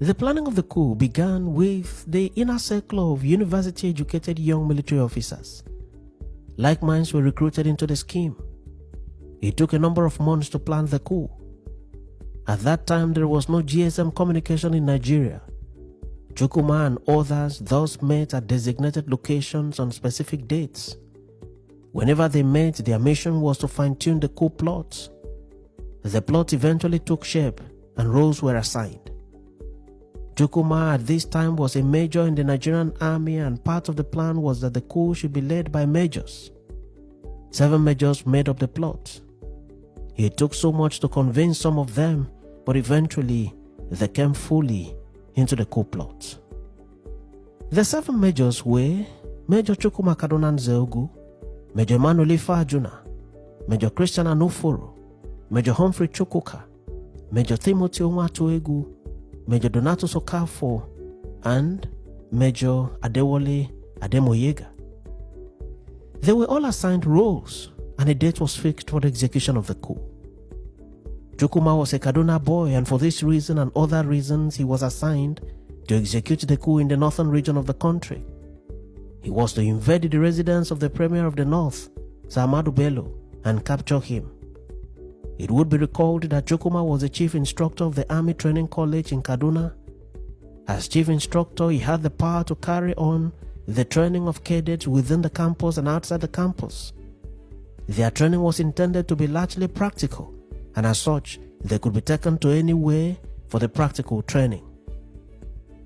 The planning of the coup began with the inner circle of university-educated young military officers. Like minds were recruited into the scheme. It took a number of months to plan the coup. At that time, there was no GSM communication in Nigeria. Chukwuma and others thus met at designated locations on specific dates. Whenever they met, their mission was to fine-tune the coup plot. The plot eventually took shape and roles were assigned. Chukwuma at this time was a major in the Nigerian army, and part of the plan was that the coup should be led by majors. 7 majors made up the plot. It took so much to convince some of them, but eventually they came fully into the coup plot. The 7 majors were Major Chukwuma Kaduna Nzeogu, Major Emmanuel Ifeajuna, Major Christian Anuforo, Major Humphrey Chukwuka, Major Timothy Onwatuegu, Major Donato Sokafo, and Major Adewale Ademoyega. They were all assigned roles, and a date was fixed for the execution of the coup. Chukwuma was a Kaduna boy, and for this reason and other reasons he was assigned to execute the coup in the northern region of the country. He was to invade the residence of the Premier of the North, Sir Ahmadu Bello, and capture him. It would be recalled that Chukwuma was the chief instructor of the Army Training College in Kaduna. As chief instructor, he had the power to carry on the training of cadets within the campus and outside the campus. Their training was intended to be largely practical, and as such, they could be taken to anywhere for the practical training.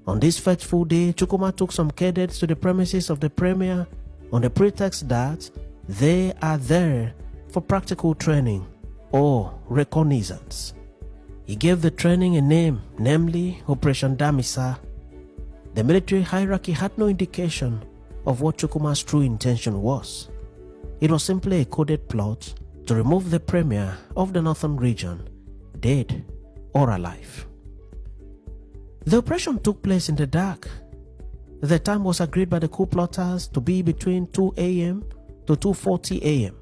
On this fateful day, Chukwuma took some cadets to the premises of the Premier on the pretext that they are there for practical training or reconnaissance. He gave the training a name, namely Operation Damisa. The military hierarchy had no indication of what Chukwuma's true intention was. It was simply a coded plot to remove the Premier of the northern region, dead or alive. The operation took place in the dark. The time was agreed by the coup plotters to be between 2 a.m. to 2:40 a.m.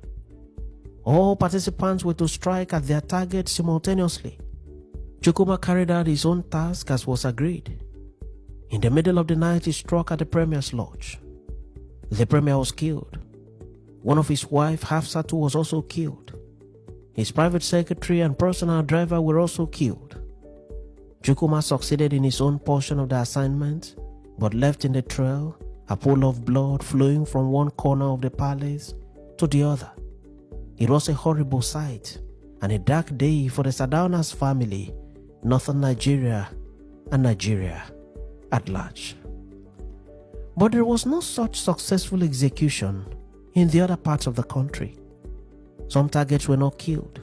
All participants were to strike at their target simultaneously. Chukwuma carried out his own task as was agreed. In the middle of the night, he struck at the Premier's lodge. The Premier was killed. One of his wife, Hafsatu, was also killed. His private secretary and personal driver were also killed. Chukwuma succeeded in his own portion of the assignment, but left in the trail a pool of blood flowing from one corner of the palace to the other. It was a horrible sight and a dark day for the Sardauna's family, northern Nigeria, and Nigeria at large. But there was no such successful execution in the other parts of the country. Some targets were not killed.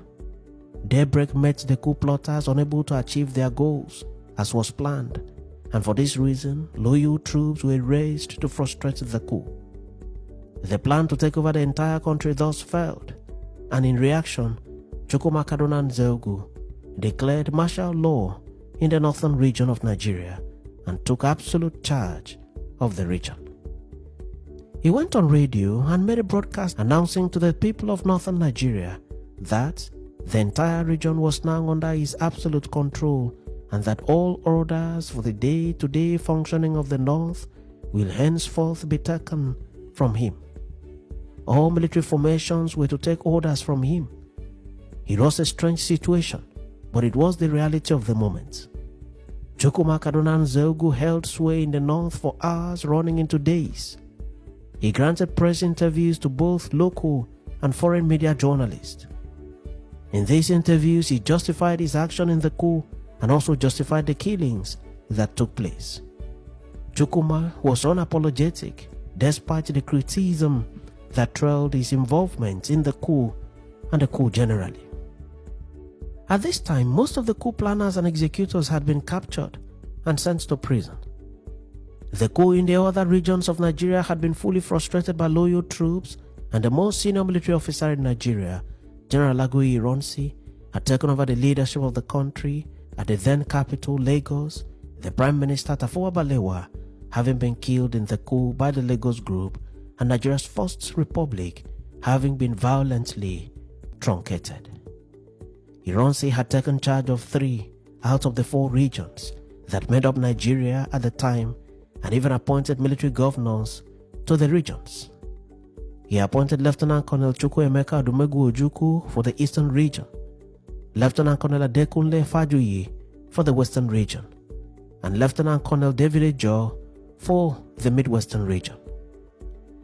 Daybreak met the coup plotters unable to achieve their goals as was planned, and for this reason, loyal troops were raised to frustrate the coup. The plan to take over the entire country thus failed, and in reaction, Chukwuma Kaduna Nzeogu declared martial law in the northern region of Nigeria and took absolute charge of the region. He went on radio and made a broadcast announcing to the people of northern Nigeria that the entire region was now under his absolute control and that all orders for the day-to-day functioning of the North will henceforth be taken from him. All military formations were to take orders from him. It was a strange situation, but it was the reality of the moment. Chukwuma Kaduna Nzeogu held sway in the North for hours running into days. He granted press interviews to both local and foreign media journalists. In these interviews, he justified his action in the coup and also justified the killings that took place. Chukwuma was unapologetic despite the criticism that trailed his involvement in the coup and the coup generally. At this time, most of the coup planners and executors had been captured and sent to prison. The coup in the other regions of Nigeria had been fully frustrated by loyal troops, and the most senior military officer in Nigeria, General Lagoyi Ironsi, had taken over the leadership of the country at the then capital, Lagos, the Prime Minister Tafawa Balewa having been killed in the coup by the Lagos group, and Nigeria's first republic having been violently truncated. Ironsi had taken charge of 3 out of the 4 regions that made up Nigeria at the time and even appointed military governors to the regions. He appointed Lieutenant Colonel Chukwuemeka Odumegwu Ojukwu for the eastern region, Lieutenant Colonel Adekunle Fajuyi for the western region, and Lieutenant Colonel David Ejo for the midwestern region.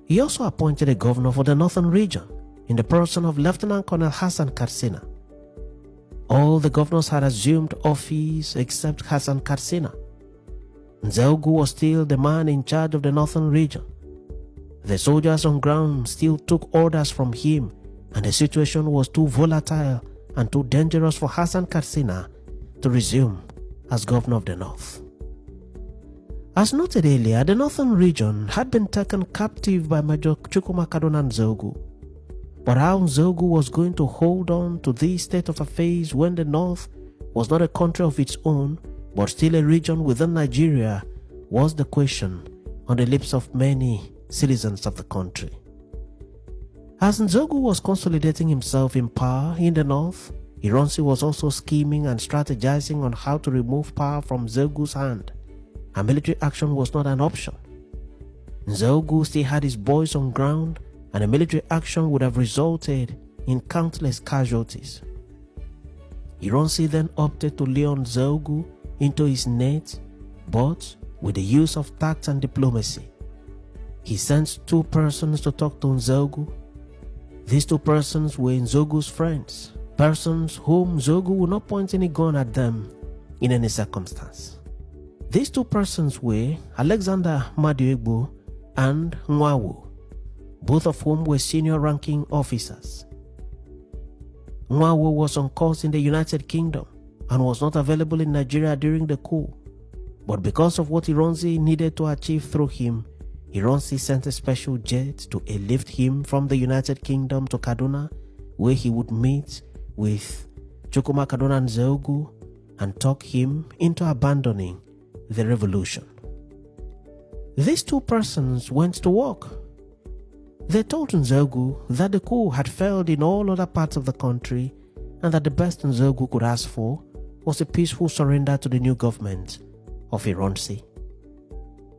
He also appointed a governor for the northern region in the person of Lieutenant Colonel Hassan Katsina. All the governors had assumed office except Hassan Katsina. Nzeogwu was still the man in charge of the northern region. The soldiers on ground still took orders from him, and the situation was too volatile and too dangerous for Hassan Katsina to resume as governor of the north. As noted earlier, the northern region had been taken captive by Major Chukwuma Kaduna Nzeogwu. But how Nzeogwu was going to hold on to this state of affairs when the north was not a country of its own, but still a region within Nigeria, was the question on the lips of many citizens of the country. As Nzeogwu was consolidating himself in power in the north, Ironsi was also scheming and strategizing on how to remove power from Nzeogwu's hand, and military action was not an option. Nzeogwu still had his boys on ground, and a military action would have resulted in countless casualties. Ironsi then opted to lure Nzeogwu into his net, but with the use of tact and diplomacy. He sent 2 persons to talk to Nzeogwu. These 2 persons were Nzeogwu's friends, persons whom Nzeogwu would not point any gun at them in any circumstance. These 2 persons were Alexander Maduegbu and Nwawu, both of whom were senior ranking officers. Nwawu was on course in the United Kingdom and was not available in Nigeria during the coup, but because of what Ironsi needed to achieve through him, Ironsi sent a special jet to airlift him from the United Kingdom to Kaduna, where he would meet with Chukwuma Kaduna Nzeogwu and talk him into abandoning the revolution. These 2 persons went to work. They told Nzeogwu that the coup had failed in all other parts of the country and that the best Nzeogwu could ask for was a peaceful surrender to the new government of Ironsi.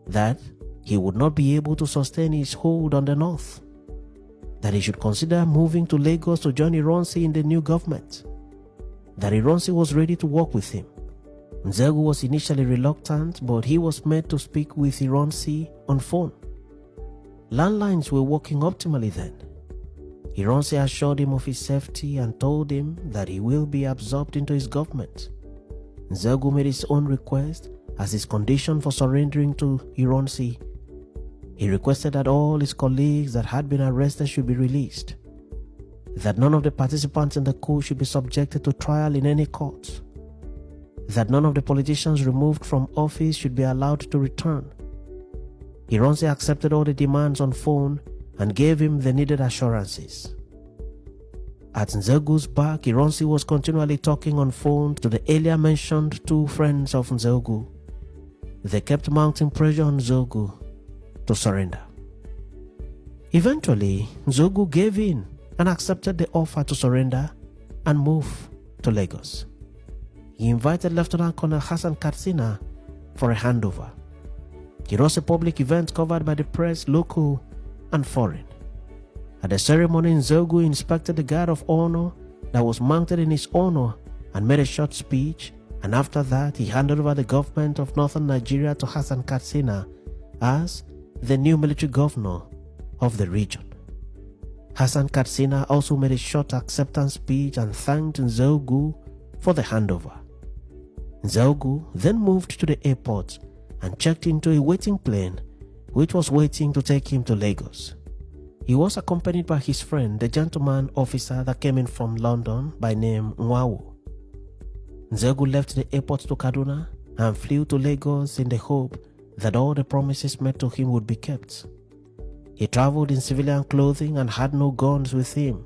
That he would not be able to sustain his hold on the north. That he should consider moving to Lagos to join Ironsi in the new government. That Ironsi was ready to work with him. Nzeogwu was initially reluctant, but he was made to speak with Ironsi on phone. Landlines were working optimally then. Ironsi assured him of his safety and told him that he will be absorbed into his government. Nzeogwu made his own request as his condition for surrendering to Ironsi. He requested that all his colleagues that had been arrested should be released, that none of the participants in the coup should be subjected to trial in any court, that none of the politicians removed from office should be allowed to return. Ironsi accepted all the demands on phone and gave him the needed assurances. At Nzeogwu's back, Ironsi was continually talking on phone to the earlier mentioned 2 friends of Nzeogwu. They kept mounting pressure on Nzeogwu to surrender. Eventually, Nzeogwu gave in and accepted the offer to surrender and move to Lagos. He invited Lieutenant Colonel Hassan Katsina for a handover. It was a public event covered by the press, local and foreign. At the ceremony, Nzeogwu inspected the guard of honor that was mounted in his honor and made a short speech, and after that he handed over the government of northern Nigeria to Hassan Katsina as the new military governor of the region. Hassan Katsina also made a short acceptance speech and thanked Nzeogwu for the handover. Nzeogwu then moved to the airport and checked into a waiting plane which was waiting to take him to Lagos. He was accompanied by his friend, the gentleman officer that came in from London by name Nwawu. Nzeogwu left the airport to Kaduna and flew to Lagos in the hope that all the promises made to him would be kept. He traveled in civilian clothing and had no guns with him.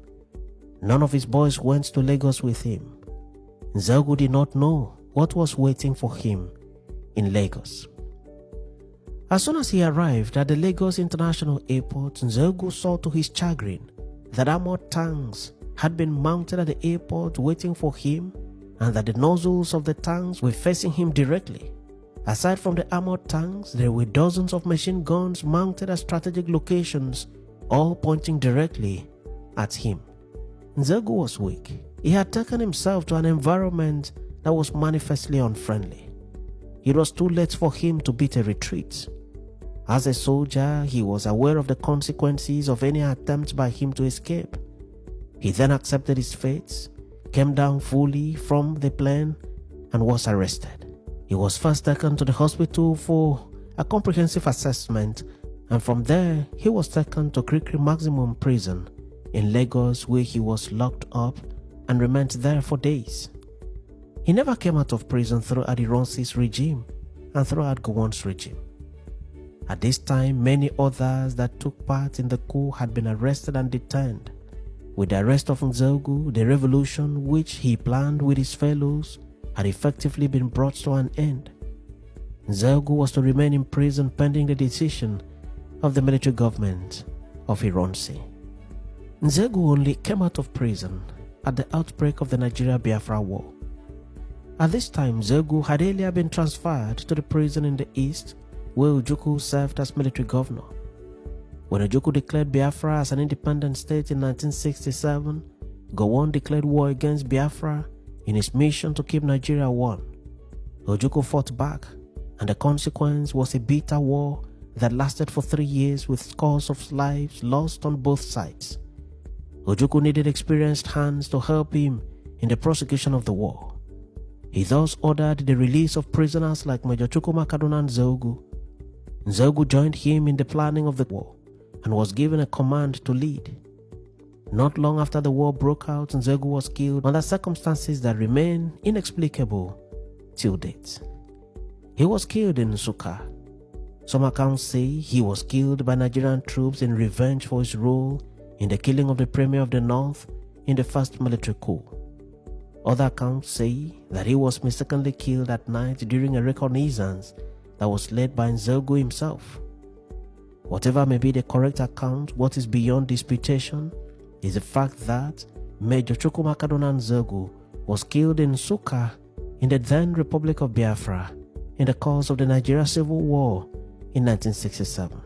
None of his boys went to Lagos with him. Nzeogwu did not know what was waiting for him in Lagos. As soon as he arrived at the Lagos International Airport, Nzeogwu saw to his chagrin that armored tanks had been mounted at the airport waiting for him and that the nozzles of the tanks were facing him directly. Aside from the armored tanks, there were dozens of machine guns mounted at strategic locations, all pointing directly at him. Nzegu was weak. He had taken himself to an environment that was manifestly unfriendly. It was too late for him to beat a retreat. As a soldier, he was aware of the consequences of any attempt by him to escape. He then accepted his fate, came down fully from the plane, and was arrested. He was first taken to the hospital for a comprehensive assessment, and from there he was taken to Kirikiri Maximum Prison in Lagos, where he was locked up and remained there for days. He never came out of prison throughout Ironsi's regime and throughout Gowon's regime. At this time, many others that took part in the coup had been arrested and detained. With the arrest of Nzegu, the revolution which he planned with his fellows had effectively been brought to an end. Nzegu was to remain in prison pending the decision of the military government of Ironsi. Nzegu only came out of prison at the outbreak of the Nigeria-Biafra War. At this time, Nzegu had earlier been transferred to the prison in the east, where Ojukwu served as military governor. When Ojukwu declared Biafra as an independent state in 1967, Gowon declared war against Biafra in his mission to keep Nigeria one. Ojukwu fought back, and the consequence was a bitter war that lasted for 3 years with scores of lives lost on both sides. Ojukwu needed experienced hands to help him in the prosecution of the war. He thus ordered the release of prisoners like Major Chukwuma Kaduna Nzegu. Nzegu joined him in the planning of the war and was given a command to lead. Not long after the war broke out, Nzegu was killed under circumstances that remain inexplicable till date. He was killed in Nsukka. Some accounts say he was killed by Nigerian troops in revenge for his role in the killing of the Premier of the North in the first military coup. Other accounts say that he was mistakenly killed at night during a reconnaissance that was led by Nzegu himself. Whatever may be the correct account, what is beyond disputation is the fact that Major Chukwuma Kaduna Nzegu was killed in Nsukka in the then Republic of Biafra in the course of the Nigeria Civil War in 1967.